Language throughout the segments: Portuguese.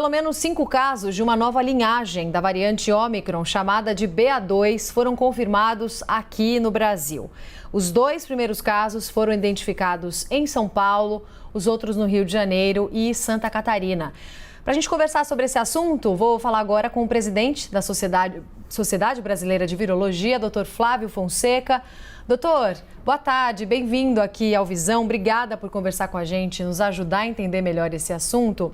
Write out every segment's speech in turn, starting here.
pelo menos 5 casos de uma nova linhagem da variante Ômicron, chamada de BA2, foram confirmados aqui no Brasil. Os 2 primeiros casos foram identificados em São Paulo, os outros no Rio de Janeiro e Santa Catarina. Para a gente conversar sobre esse assunto, vou falar agora com o presidente da Sociedade Brasileira de Virologia, Dr. Flávio Fonseca. Doutor, boa tarde, bem-vindo aqui ao Visão. Obrigada por conversar com a gente, nos ajudar a entender melhor esse assunto.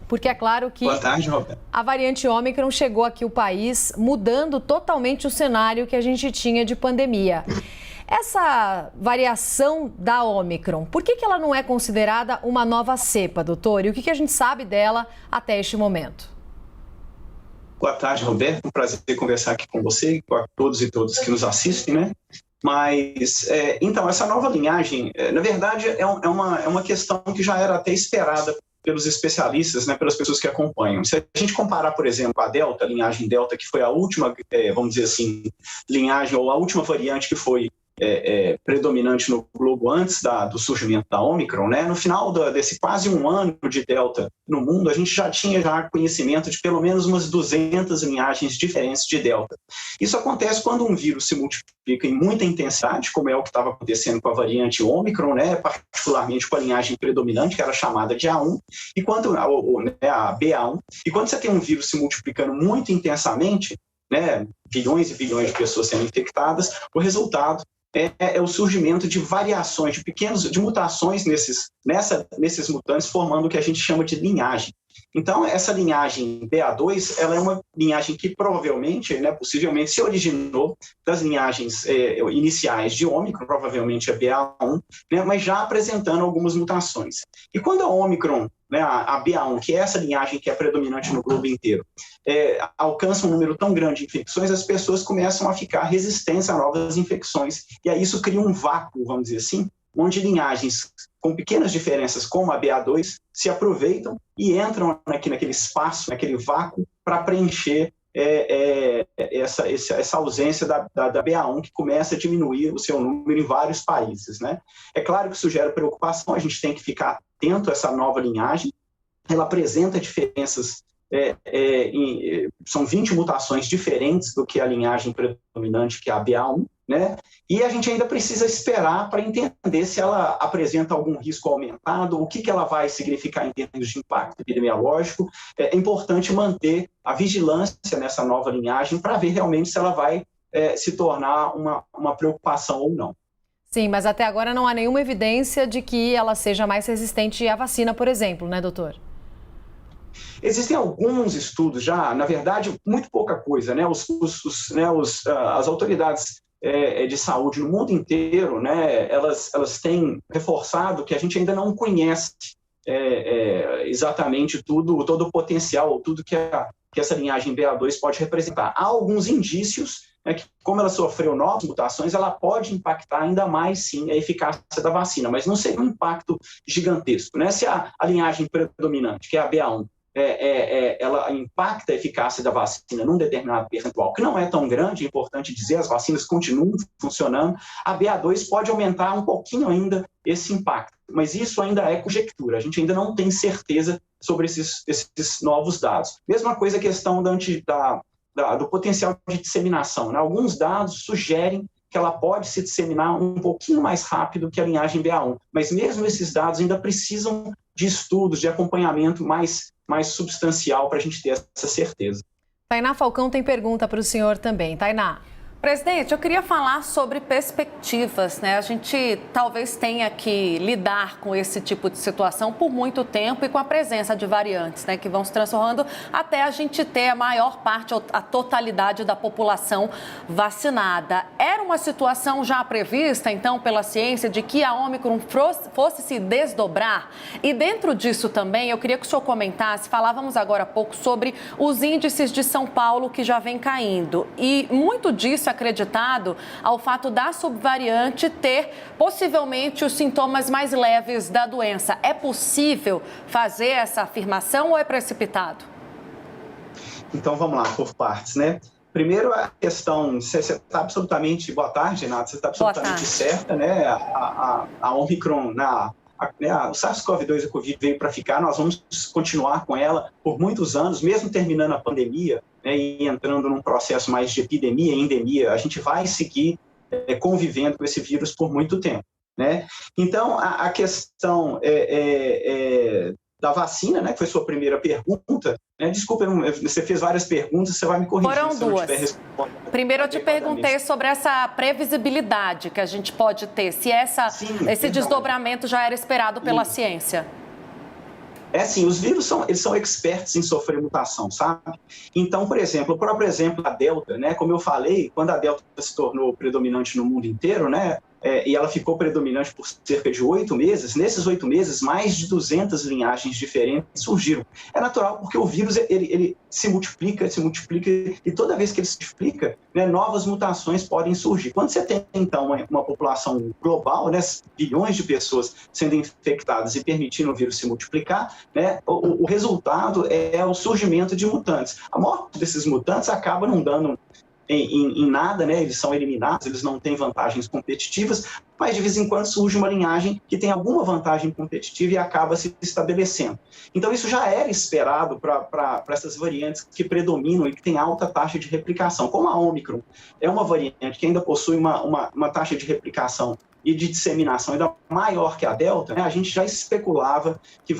Porque é claro que boa tarde, Roberto. A variante Ômicron chegou aqui ao país, mudando totalmente o cenário que a gente tinha de pandemia. Essa variação da Ômicron, por que ela não é considerada uma nova cepa, doutor? E o que a gente sabe dela até este momento? Boa tarde, Roberto. Um prazer conversar aqui com você e com todos e todas que nos assistem, né? Mas, então, essa nova linhagem, na verdade, é uma questão que já era até esperada pelos especialistas, né, pelas pessoas que acompanham. Se a gente comparar, por exemplo, a Delta, a linhagem Delta, que foi a última, vamos dizer assim, linhagem ou a última variante que foi predominante no globo antes do surgimento da Ômicron, né? No final desse quase um ano de Delta no mundo, a gente já tinha conhecimento de pelo menos umas 200 linhagens diferentes de Delta. Isso acontece quando um vírus se multiplica em muita intensidade, como é o que estava acontecendo com a variante Ômicron, né? Particularmente com a linhagem predominante, que era chamada de A1, e quando a BA1. E quando você tem um vírus se multiplicando muito intensamente, né, bilhões e bilhões de pessoas sendo infectadas, o resultado é o surgimento de variações, de mutações nesses mutantes, formando o que a gente chama de linhagem. Então, essa linhagem BA2, ela é uma linhagem que provavelmente, né, possivelmente, se originou das linhagens iniciais de Ômicron, provavelmente a BA1, né, mas já apresentando algumas mutações. E quando a Ômicron, né, a BA1, que é essa linhagem que é predominante no globo inteiro, alcança um número tão grande de infecções, as pessoas começam a ficar resistentes a novas infecções. E aí isso cria um vácuo, vamos dizer assim, onde linhagens com pequenas diferenças, como a BA2, se aproveitam e entram naquele espaço, naquele vácuo, para preencher essa ausência da BA1, que começa a diminuir o seu número em vários países, né? É claro que isso gera preocupação, a gente tem que ficar atento a essa nova linhagem. Ela apresenta diferenças, são 20 mutações diferentes do que a linhagem predominante, que é a BA1, né? E a gente ainda precisa esperar para entender se ela apresenta algum risco aumentado, o que ela vai significar em termos de impacto epidemiológico. É importante manter a vigilância nessa nova linhagem para ver realmente se ela vai se tornar uma preocupação ou não. Sim, mas até agora não há nenhuma evidência de que ela seja mais resistente à vacina, por exemplo, né, doutor? Existem alguns estudos já, na verdade, muito pouca coisa, né? As autoridades de saúde no mundo inteiro, né, elas têm reforçado que a gente ainda não conhece exatamente todo o potencial, tudo que essa linhagem BA2 pode representar. Há alguns indícios, né, que, como ela sofreu novas mutações, ela pode impactar ainda mais, sim, a eficácia da vacina, mas não seria um impacto gigantesco, né? Se a linhagem predominante, que é a BA1, ela impacta a eficácia da vacina num determinado percentual, que não é tão grande, é importante dizer, as vacinas continuam funcionando, a BA2 pode aumentar um pouquinho ainda esse impacto, mas isso ainda é conjectura, a gente ainda não tem certeza sobre esses novos dados. Mesma coisa a questão do potencial de disseminação, né? Alguns dados sugerem que ela pode se disseminar um pouquinho mais rápido que a linhagem BA1, mas mesmo esses dados ainda precisam de estudos, de acompanhamento mais substancial para a gente ter essa certeza. Tainá Falcão tem pergunta para o senhor também. Tainá. Presidente, eu queria falar sobre perspectivas, né? A gente talvez tenha que lidar com esse tipo de situação por muito tempo e com a presença de variantes, né? Que vão se transformando até a gente ter a maior parte, a totalidade da população vacinada. Era uma situação já prevista, então, pela ciência, de que a Ômicron fosse se desdobrar? E dentro disso também, eu queria que o senhor comentasse, falávamos agora há pouco sobre os índices de São Paulo que já vem caindo. E muito disso acreditado ao fato da subvariante ter possivelmente os sintomas mais leves da doença. É possível fazer essa afirmação ou é precipitado? Então vamos lá, por partes, né? Primeiro, a questão, você está absolutamente, boa tarde, Renata, você está absolutamente certa, né? A Ômicron, o SARS-CoV-2 e o Covid veio para ficar, nós vamos continuar com ela por muitos anos, mesmo terminando a pandemia, né, e entrando num processo mais de epidemia e endemia, a gente vai seguir convivendo com esse vírus por muito tempo, né? Então, a questão da vacina, né, que foi sua primeira pergunta, né? Desculpa, você fez várias perguntas, você vai me corrigir. Foram duas. Primeiro eu te perguntei sobre essa previsibilidade que a gente pode ter, se esse desdobramento já era esperado pela ciência. Sim, os vírus eles são expertos em sofrer mutação, sabe? Então, por exemplo, o próprio exemplo da Delta, né? Como eu falei, quando a Delta se tornou predominante no mundo inteiro, né? E ela ficou predominante por cerca de 8 meses, nesses 8 meses, mais de 200 linhagens diferentes surgiram. É natural, porque o vírus ele se multiplica, e toda vez que ele se multiplica, né, novas mutações podem surgir. Quando você tem, então, uma população global, né, bilhões de pessoas sendo infectadas e permitindo o vírus se multiplicar, né, o resultado é o surgimento de mutantes. A maior parte desses mutantes acaba não dando em nada, né? Eles são eliminados, eles não têm vantagens competitivas, mas de vez em quando surge uma linhagem que tem alguma vantagem competitiva e acaba se estabelecendo. Então isso já era esperado para essas variantes que predominam e que têm alta taxa de replicação, como a Ômicron. É uma variante que ainda possui uma taxa de replicação e de disseminação ainda maior que a Delta, né? A gente já especulava que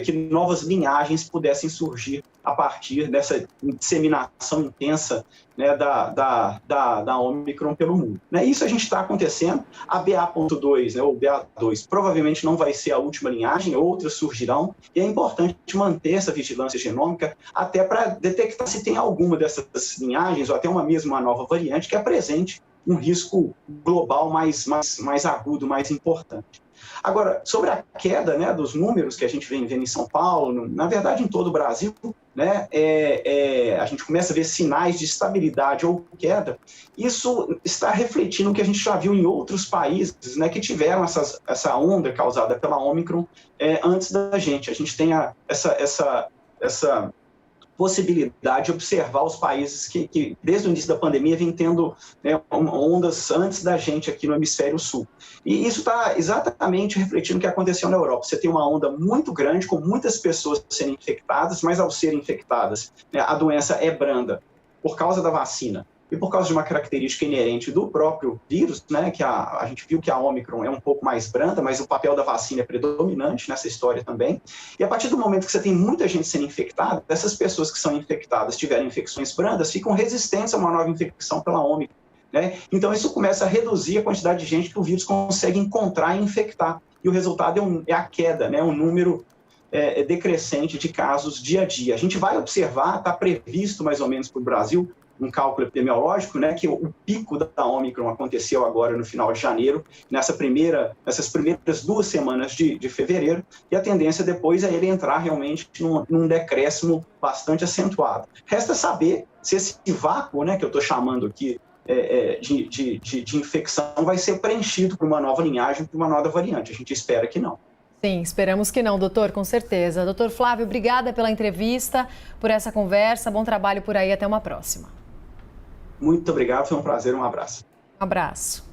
que novas linhagens pudessem surgir a partir dessa disseminação intensa, né, da Ômicron pelo mundo. Né? Isso a gente está acontecendo. A BA.2, né, ou BA2, provavelmente não vai ser a última linhagem, outras surgirão, e é importante manter essa vigilância genômica até para detectar se tem alguma dessas linhagens, ou até uma nova variante que apresente um risco global mais agudo, mais importante. Agora, sobre a queda, né, dos números que a gente vem vendo em São Paulo, na verdade em todo o Brasil, né, a gente começa a ver sinais de estabilidade ou queda. Isso está refletindo o que a gente já viu em outros países, né, que tiveram essa onda causada pela Ômicron antes da gente. A gente tem essa possibilidade de observar os países que desde o início da pandemia vêm tendo, né, ondas antes da gente aqui no hemisfério sul. E isso está exatamente refletindo o que aconteceu na Europa. Você tem uma onda muito grande, com muitas pessoas sendo infectadas, mas ao serem infectadas, né, a doença é branda por causa da vacina e por causa de uma característica inerente do próprio vírus, né, que a gente viu que a Ômicron é um pouco mais branda, mas o papel da vacina é predominante nessa história também. E a partir do momento que você tem muita gente sendo infectada, essas pessoas que são infectadas tiverem infecções brandas, ficam resistentes a uma nova infecção pela Ômicron, né? Então isso começa a reduzir a quantidade de gente que o vírus consegue encontrar e infectar. E o resultado é a queda, né, um número decrescente de casos dia a dia. A gente vai observar, está previsto mais ou menos para o Brasil, um cálculo epidemiológico, né, que o pico da Ômicron aconteceu agora no final de janeiro, nessas primeiras 2 semanas de fevereiro, e a tendência depois é ele entrar realmente num decréscimo bastante acentuado. Resta saber se esse vácuo, né, que eu estou chamando aqui de infecção vai ser preenchido por uma nova linhagem, por uma nova variante. A gente espera que não. Sim, esperamos que não, doutor, com certeza. Doutor Flávio, obrigada pela entrevista, por essa conversa. Bom trabalho por aí, até uma próxima. Muito obrigado, foi um prazer, um abraço. Um abraço.